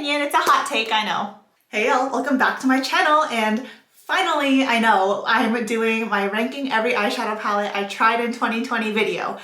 opinion, it's a hot take, I know. Hey y'all, welcome back to my channel, and finally, I know, I'm doing my ranking every eyeshadow palette I tried in 2020 video.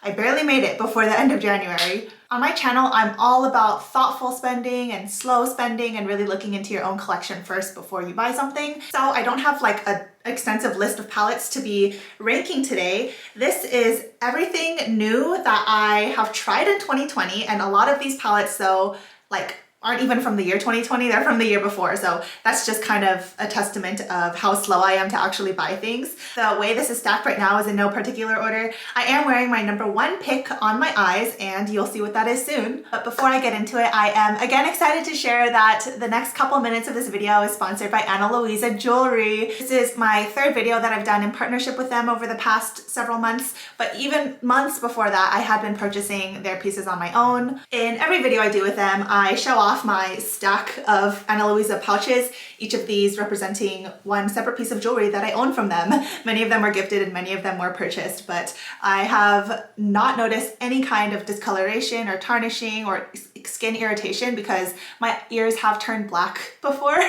I barely made it before the end of January. On my channel, I'm all about thoughtful spending and slow spending and really looking into your own collection first before you buy something. So I don't have like an extensive list of palettes to be ranking today. This is everything new that I have tried in 2020, and a lot of these palettes though, like, aren't even from the year 2020, they're from the year before. So that's just kind of a testament of how slow I am to actually buy things. The way this is stacked right now is in no particular order. I am wearing my #1 pick on my eyes, and you'll see what that is soon. But before I get into it, I am again excited to share that the next couple minutes of this video is sponsored by Ana Luisa Jewelry. This is my third video that I've done in partnership with them over the past several months, but even months before that, I had been purchasing their pieces on my own. In every video I do with them, I show off my stack of Ana Luisa pouches, each of these representing one separate piece of jewelry that I own from them. Many of them were gifted and many of them were purchased, but I have not noticed any kind of discoloration or tarnishing or skin irritation because my ears have turned black before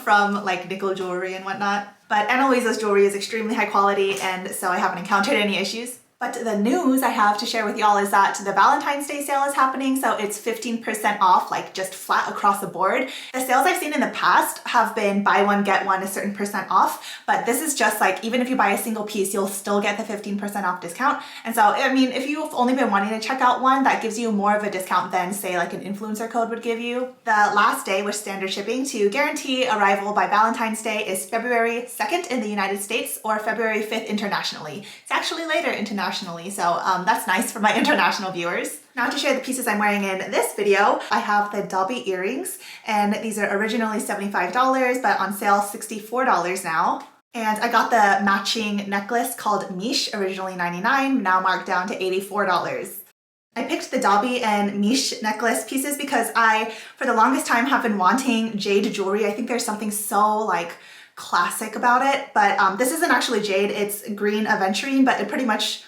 from like nickel jewelry and whatnot. But Ana Luisa's jewelry is extremely high quality, and so I haven't encountered any issues. But the news I have to share with y'all is that the Valentine's Day sale is happening, so it's 15% off, like just flat across the board. The sales I've seen in the past have been buy one, get one a certain percent off, but this is just like, even if you buy a single piece, you'll still get the 15% off discount. And so, I mean, if you've only been wanting to check out one, that gives you more of a discount than say like an influencer code would give you. The last day with standard shipping to guarantee arrival by Valentine's Day is February 2nd in the United States or February 5th internationally. It's actually later internationally. So that's nice for my international viewers. Now to share the pieces I'm wearing in this video, I have the Dobby earrings, and these are originally $75, but on sale $64 now. And I got the matching necklace called Meesh, originally $99, now marked down to $84. I picked the Dobby and Meesh necklace pieces because I, for the longest time, have been wanting jade jewelry. I think there's something so like classic about it, but this isn't actually jade, it's green aventurine, but it pretty much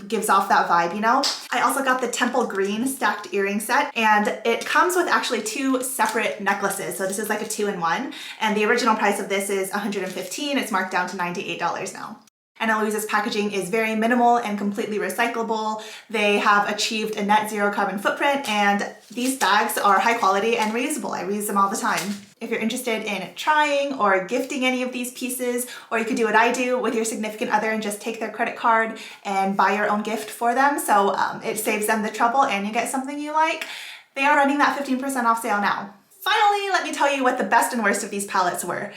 gives off that vibe, you know? I also got the Temple Green stacked earring set, and it comes with actually 2 separate necklaces. So this is like a 2-in-1, and the original price of this is $115. It's marked down to $98 now. Ana Luisa's packaging is very minimal and completely recyclable. They have achieved a net zero carbon footprint, and these bags are high quality and reusable. I reuse them all the time. If you're interested in trying or gifting any of these pieces, or you could do what I do with your significant other and just take their credit card and buy your own gift for them, so it saves them the trouble and you get something you like, they are running that 15% off sale now. Finally, let me tell you what the best and worst of these palettes were.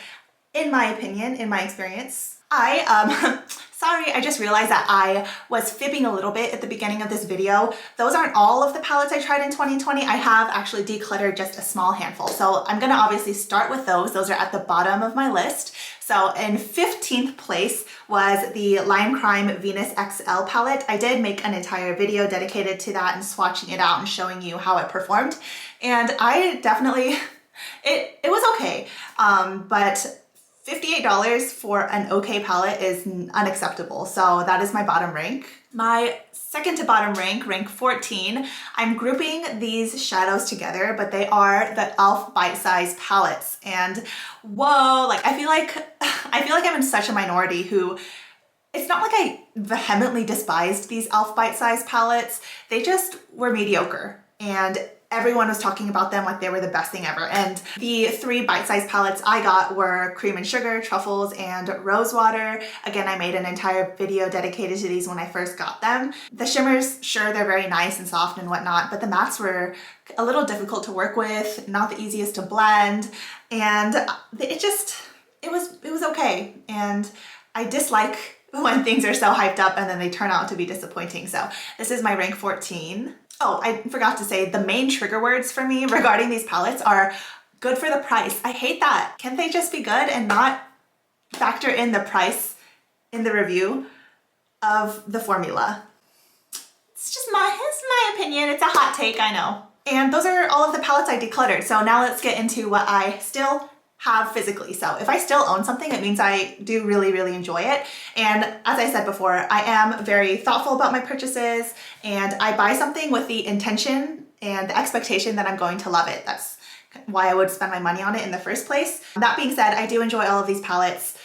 In my opinion, in my experience, sorry, I just realized that I was fibbing a little bit at the beginning of this video. Those aren't all of the palettes I tried in 2020. I have actually decluttered just a small handful. So I'm gonna obviously start with those. Those are at the bottom of my list. So in 15th place was the Lime Crime Venus XL palette. I did make an entire video dedicated to that and swatching it out and showing you how it performed. And I definitely, it was okay, but $58 for an okay palette is unacceptable, so that is my bottom rank. My second to bottom rank, rank 14, I'm grouping these shadows together, but they are the e.l.f. bite-size palettes. And whoa, like I feel like I'm in such a minority who, it's not like I vehemently despised these e.l.f. bite-size palettes, they just were mediocre. And everyone was talking about them like they were the best thing ever. And the 3 bite-sized palettes I got were Cream and Sugar, Truffles, and Rosewater. Again, I made an entire video dedicated to these when I first got them. The shimmers, sure, they're very nice and soft and whatnot, but the mattes were a little difficult to work with, not the easiest to blend, and it was okay. And I dislike when things are so hyped up and then they turn out to be disappointing. So this is my rank 14. Oh, I forgot to say, the main trigger words for me regarding these palettes are good for the price. I hate that. Can't they just be good and not factor in the price in the review of the formula? It's my opinion. It's a hot take, I know. And those are all of the palettes I decluttered. So now let's get into what I still have physically. So if I still own something, it means I do really, really enjoy it. And as I said before, I am very thoughtful about my purchases, and I buy something with the intention and the expectation that I'm going to love it. That's why I would spend my money on it in the first place. That being said, I do enjoy all of these palettes,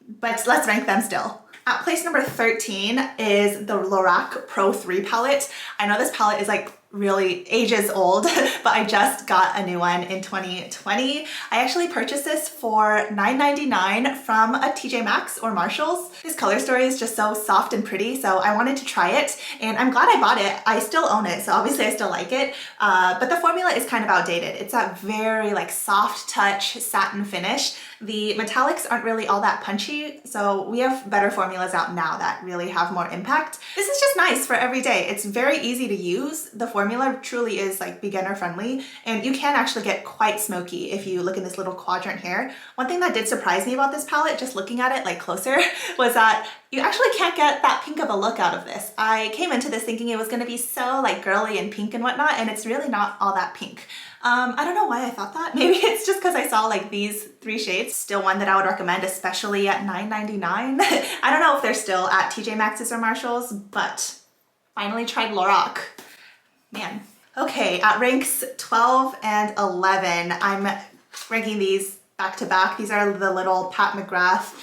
but let's rank them still. At place number 13 is the Lorac Pro 3 palette. I know this palette is like really ages old, but I just got a new one in 2020. I actually purchased this for $9.99 from a TJ Maxx or Marshalls. This color story is just so soft and pretty, so I wanted to try it, and I'm glad I bought it. I still own it, so obviously I still like it, but the formula is kind of outdated. It's that very like soft touch satin finish. The metallics aren't really all that punchy, so we have better formulas out now that really have more impact. This is just nice for every day. It's very easy to use. The formula truly is like beginner friendly, and you can actually get quite smoky if you look in this little quadrant here. One thing that did surprise me about this palette, just looking at it like closer, was that you actually can't get that pink of a look out of this. I came into this thinking it was gonna be so like girly and pink and whatnot, and it's really not all that pink. I don't know why I thought that. Maybe it's just because I saw like these 3 shades. Still one that I would recommend, especially at $9.99. I don't know if they're still at TJ Maxx's or Marshalls, but finally tried Lorac. Man. Okay, at ranks 12 and 11, I'm ranking these back to back. These are the little Pat McGrath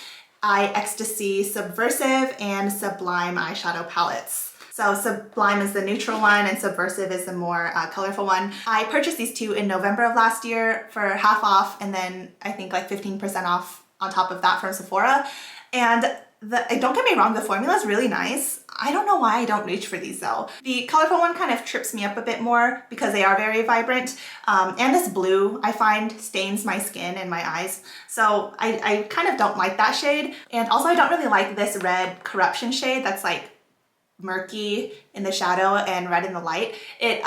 Eye Ecstasy Subversive and Sublime eyeshadow palettes. So Sublime is the neutral one and Subversive is the more colorful one. I purchased these two in November of last year for half off, and then I think like 15% off on top of that from Sephora. And don't get me wrong, the formula is really nice. I don't know why I don't reach for these though. The colorful one kind of trips me up a bit more because they are very vibrant. And this blue I find stains my skin and my eyes. So I kind of don't like that shade. And also I don't really like this red Corruption shade that's like murky in the shadow and red in the light. It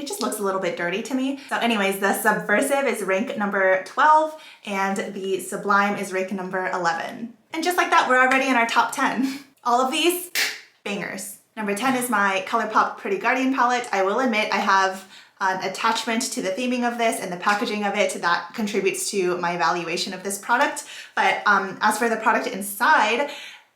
just looks a little bit dirty to me. So anyways, the Subversive is rank number 12 and the Sublime is rank number 11. And just like that, we're already in our top 10. All of these, bangers. Number 10 is my Colourpop Pretty Guardian palette. I will admit I have an attachment to the theming of this and the packaging of it that contributes to my evaluation of this product. But as for the product inside,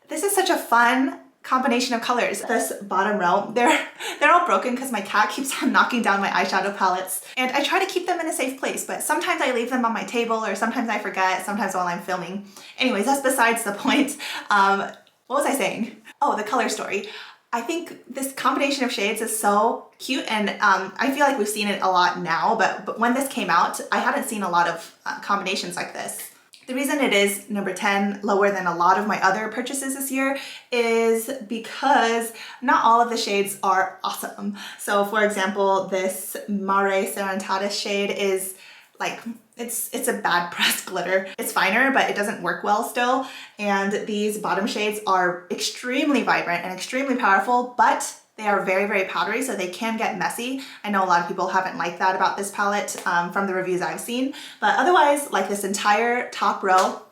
this is such a fun combination of colors. This bottom row, they're all broken because my cat keeps on knocking down my eyeshadow palettes, and I try to keep them in a safe place, but sometimes I leave them on my table or sometimes I forget, sometimes while I'm filming. Anyways, that's besides the point. What was I saying? Oh, the color story. I think this combination of shades is so cute, and I feel like we've seen it a lot now, but when this came out, I hadn't seen a lot of combinations like this. The reason it is number 10, lower than a lot of my other purchases this year, is because not all of the shades are awesome. So for example, this Mare Serenitatis shade is like, it's a bad pressed glitter. It's finer, but it doesn't work well still. And these bottom shades are extremely vibrant and extremely powerful, but they are very, very powdery, so they can get messy. I know a lot of people haven't liked that about this palette from the reviews I've seen, but otherwise, like this entire top row,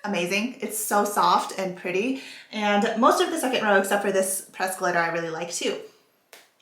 amazing. It's so soft and pretty. And most of the second row, except for this pressed glitter, I really like too.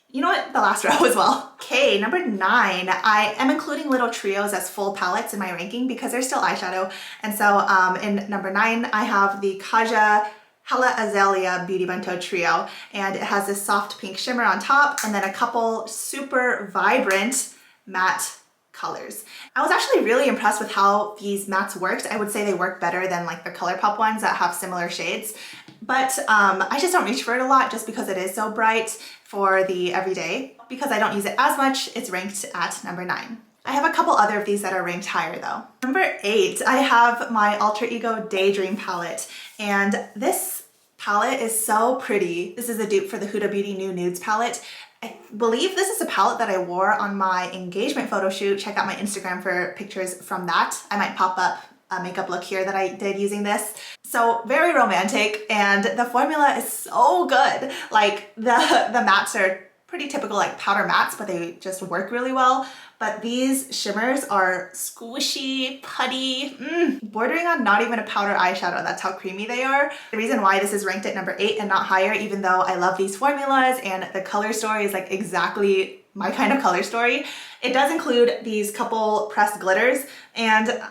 You know what? The last row as well. Okay, number 9. I am including little trios as full palettes in my ranking because they're still eyeshadow. And so in number 9, I have the Kaja Hella Azalea Beauty Bento Trio, and it has this soft pink shimmer on top and then a couple super vibrant matte colors. I was actually really impressed with how these mattes worked. I would say they work better than like the Colourpop ones that have similar shades, but I just don't reach for it a lot just because it is so bright for the everyday. Because I don't use it as much, it's ranked at number 9. I have a couple other of these that are ranked higher though. Number 8, I have my Alter Ego Daydream palette, and this palette is so pretty. This is a dupe for the Huda Beauty New Nudes palette. I believe this is a palette that I wore on my engagement photo shoot. Check out my Instagram for pictures from that. I might pop up a makeup look here that I did using this. So very romantic, and the formula is so good. Like the mattes are pretty typical like powder mattes, but they just work really well. But these shimmers are squishy, putty, bordering on not even a powder eyeshadow. That's how creamy they are. The reason why this is ranked at number 8 and not higher, even though I love these formulas and the color story is like exactly my kind of color story, it does include these couple pressed glitters. And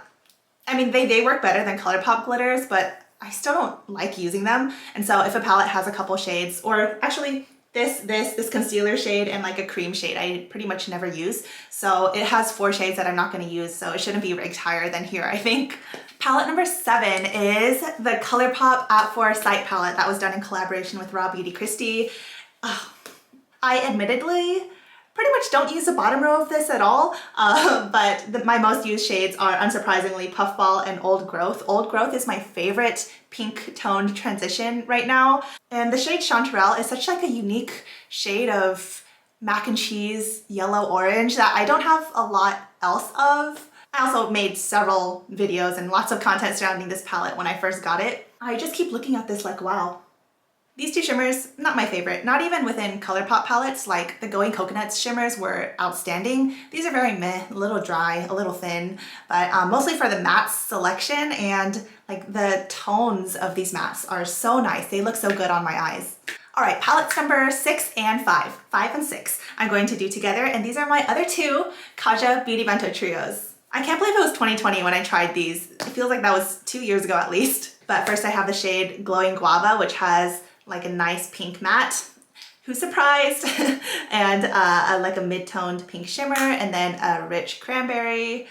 I mean, they work better than Colourpop glitters, but I still don't like using them. And so if a palette has a couple shades, or actually this concealer shade and like a cream shade I pretty much never use. So it has 4 shades that I'm not going to use, so it shouldn't be ranked higher than here, I think. Palette number 7 is the Colourpop At Forest Sight palette that was done in collaboration with Raw Beauty Christie. I admittedly pretty much don't use the bottom row of this at all, but my most used shades are unsurprisingly Puffball and Old Growth. Old Growth is my favorite pink toned transition right now, and the shade Chanterelle is such like a unique shade of mac and cheese yellow orange that I don't have a lot else of. I also made several videos and lots of content surrounding this palette when I first got it. I just keep looking at this like, wow. These 2 shimmers, not my favorite. Not even within Colourpop palettes, like the Going Coconuts shimmers were outstanding. These are very meh, a little dry, a little thin, but mostly for the mattes selection, and like the tones of these mattes are so nice. They look so good on my eyes. All right, palettes number 6 and 5. 5 and 6 I'm going to do together, and these are my other 2 Kaja Beauty Bento Trios. I can't believe it was 2020 when I tried these. It feels like that was 2 years ago at least. But first I have the shade Glowing Guava, which has like a nice pink matte. Who's surprised? And like a mid-toned pink shimmer, and then a rich cranberry.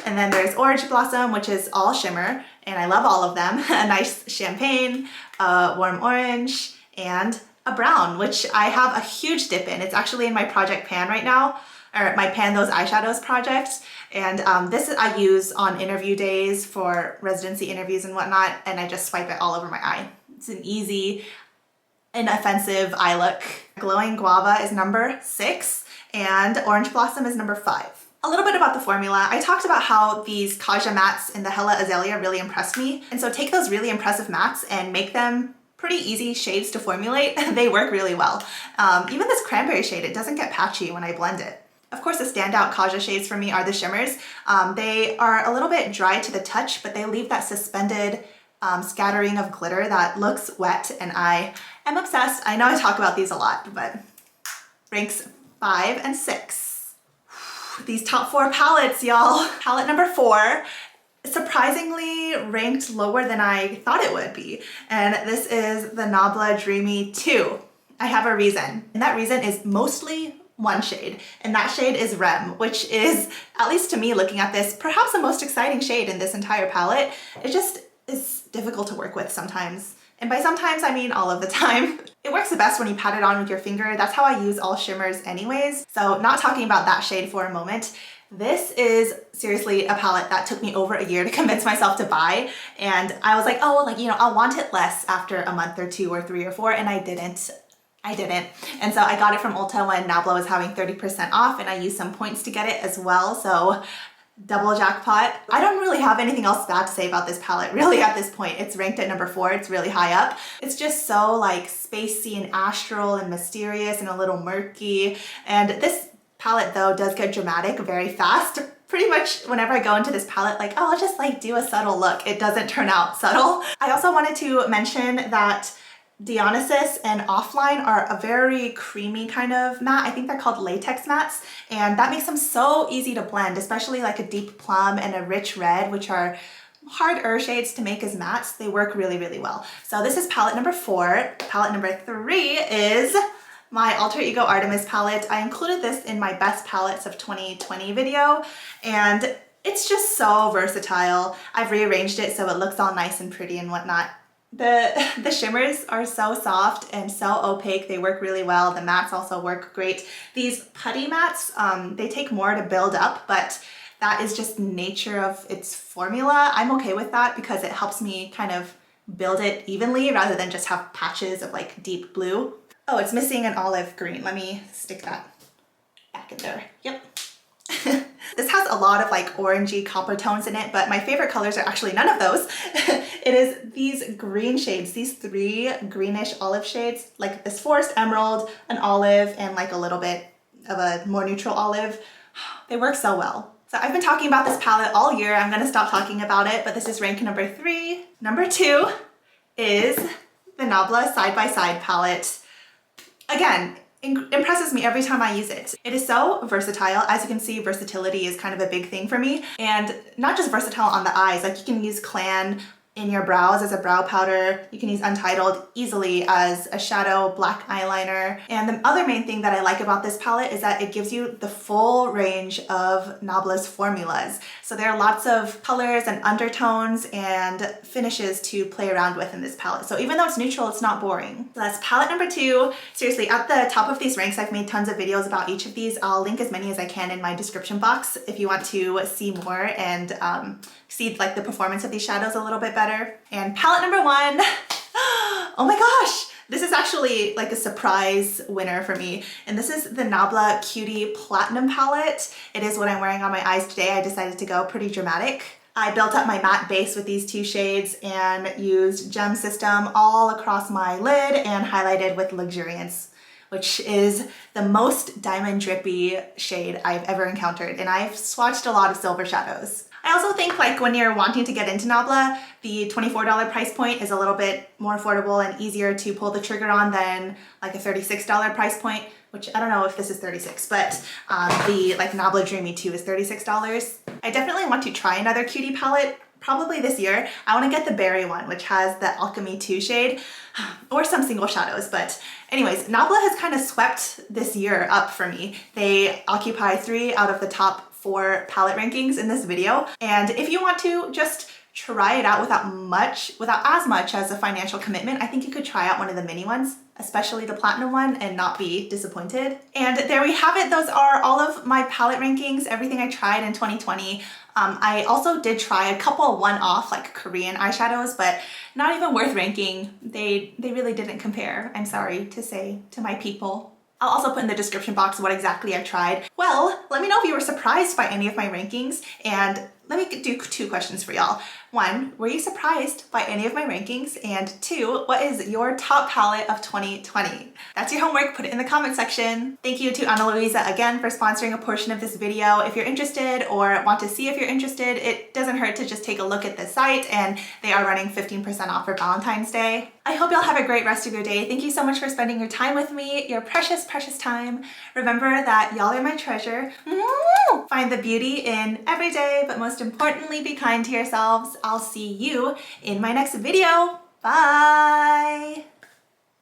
And then there's Orange Blossom, which is all shimmer, and I love all of them. A nice champagne, a warm orange, and a brown, which I have a huge dip in. It's actually in my project pan right now, or my Pan Those Eyeshadows project. And this I use on interview days for residency interviews and whatnot, and I just swipe it all over my eye. It's an easy, inoffensive eye look. Glowing Guava is number 6, and Orange Blossom is number 5. A little bit about the formula. I talked about how these Kaja mattes in the Hella Azalea really impressed me, and so take those really impressive mattes and make them pretty easy shades to formulate. They work really well. Even this cranberry shade, it doesn't get patchy when I blend it. Of course, the standout Kaja shades for me are the shimmers. They are a little bit dry to the touch, but they leave that suspended scattering of glitter that looks wet, and I am obsessed. I know I talk about these a lot, but ranks 5 and 6. These top 4 palettes, y'all. Palette number 4, surprisingly ranked lower than I thought it would be, and this is the Nabla Dreamy 2. I have a reason, and that reason is mostly one shade, and that shade is Rem, which is, at least to me looking at this, perhaps the most exciting shade in this entire palette. It just is difficult to work with sometimes. And by sometimes, I mean all of the time. It works the best when you pat it on with your finger. That's how I use all shimmers anyways. So not talking about that shade for a moment, this is seriously a palette that took me over a year to convince myself to buy. And I was like, oh, like, you know, I'll want it less after a month or 2 or 3 or 4, and I didn't. And so I got it from Ulta when Nabla was having 30% off, and I used some points to get it as well. So double jackpot. I don't really have anything else bad to say about this palette really at this point. It's ranked at number 4. It's really high up. It's just so like spacey and astral and mysterious and a little murky. And this palette though does get dramatic very fast. Pretty much whenever I go into this palette, like, oh, I'll just like do a subtle look. It doesn't turn out subtle. I also wanted to mention that Dionysus and Offline are a very creamy kind of matte. I think they're called latex mattes, and that makes them so easy to blend, especially like a deep plum and a rich red, which are harder shades to make as mattes. They work really, really well. So this is palette number 4. Palette number 3 is my Alter Ego Artemis palette. I included this in my best palettes of 2020 video, and it's just so versatile. I've rearranged it so it looks all nice and pretty and whatnot. The shimmers are so soft and so opaque. They work really well. The mattes also work great. These putty mattes, they take more to build up, but that is just nature of its formula. I'm okay with that because it helps me kind of build it evenly rather than just have patches of like deep blue. Oh, it's missing an olive green. Let me stick that back in there. Yep. This has a lot of like orangey copper tones in it, but my favorite colors are actually none of those. It is these green shades, these 3 greenish olive shades, like this Forest Emerald, an olive, and like a little bit of a more neutral olive. They work so well. So I've been talking about this palette all year. I'm gonna stop talking about it, but this is rank number 3. Number 2 is the Nabla Side by Side palette. Again, impresses me every time I use it. It is so versatile. As you can see, versatility is kind of a big thing for me, and not just versatile on the eyes. Like you can use clan in your brows as a brow powder. You can use Untitled easily as a shadow, black eyeliner. And the other main thing that I like about this palette is that it gives you the full range of Nabla's formulas. So there are lots of colors and undertones and finishes to play around with in this palette. So even though it's neutral, it's not boring. So that's palette number 2. Seriously, at the top of these ranks, I've made tons of videos about each of these. I'll link as many as I can in my description box if you want to see more and see like the performance of these shadows a little bit better. And palette number 1, oh my gosh, this is actually like a surprise winner for me. And this is the Nabla Cutie Platinum palette. It is what I'm wearing on my eyes today. I decided to go pretty dramatic. I built up my matte base with these 2 shades and used Gem System all across my lid and highlighted with Luxuriance, which is the most diamond drippy shade I've ever encountered. And I've swatched a lot of silver shadows. I also think like when you're wanting to get into Nabla, the $24 price point is a little bit more affordable and easier to pull the trigger on than like a $36 price point, which I don't know if this is 36, but the like Nabla Dreamy 2 is $36. I definitely want to try another cutie palette probably this year. I want to get the berry one, which has the Alchemy 2 shade, or some single shadows. But anyways, Nabla has kind of swept this year up for me. They occupy 3 out of the top 4 palette rankings in this video. And if you want to just try it out without as much as a financial commitment, I think you could try out one of the mini ones, especially the platinum one, and not be disappointed. And there we have it. Those are all of my palette rankings, everything I tried in 2020. I also did try a couple one-off like Korean eyeshadows, but not even worth ranking. They really didn't compare, I'm sorry to say to my people. I'll also put in the description box what exactly I tried. Well, let me know if you were surprised by any of my rankings, and let me do 2 questions for y'all. 1, were you surprised by any of my rankings? And 2, what is your top palette of 2020? That's your homework, put it in the comment section. Thank you to Ana Luisa again for sponsoring a portion of this video. If you're interested or want to see if you're interested, it doesn't hurt to just take a look at the site, and they are running 15% off for Valentine's Day. I hope y'all have a great rest of your day. Thank you so much for spending your time with me, your precious, precious time. Remember that y'all are my treasure. Find the beauty in every day, but most importantly, be kind to yourselves. I'll see you in my next video. Bye!